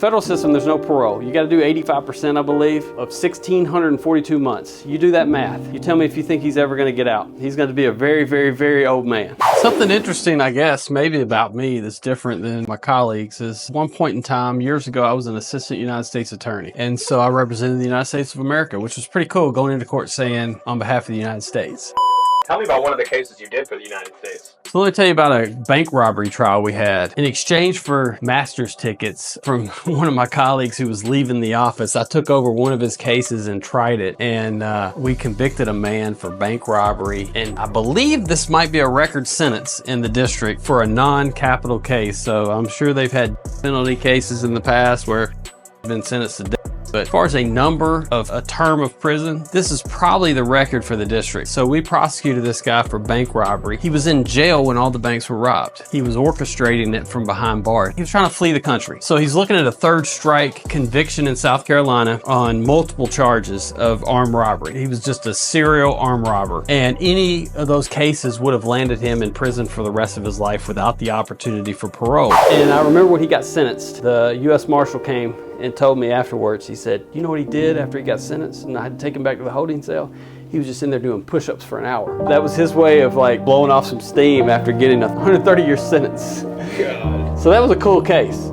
Federal system, there's no parole. You got to do 85%, I believe, of 1,642 months. You do that math. You tell me if you think he's ever going to get out. He's going to be a very, very, very old man. Something interesting, I guess, maybe about me that's different than my colleagues is one point in time, years ago, I was an assistant United States attorney. And so I represented the United States of America, which was pretty cool, going into court saying on behalf of the United States. Tell me about one of the cases you did for the United States. So let me tell you about a bank robbery trial we had. In exchange for master's tickets from one of my colleagues who was leaving the office, I took over one of his cases and tried it. And we convicted a man for bank robbery. And I believe this might be a record sentence in the district for a non-capital case. So I'm sure they've had penalty cases in the past where they've been sentenced to death. But as far as a number of a term of prison, this is probably the record for the district. So we prosecuted this guy for bank robbery. He was in jail when all the banks were robbed. He was orchestrating it from behind bars. He was trying to flee the country. So he's looking at a third strike conviction in South Carolina on multiple charges of armed robbery. He was just a serial armed robber. And any of those cases would have landed him in prison for the rest of his life without the opportunity for parole. And I remember when he got sentenced, the U.S. Marshal came and told me afterwards, he said, you know what he did after he got sentenced? And I had to take him back to the holding cell. He was just in there doing push-ups for an hour. That was his way of like blowing off some steam after getting a 130-year sentence. God. So that was a cool case.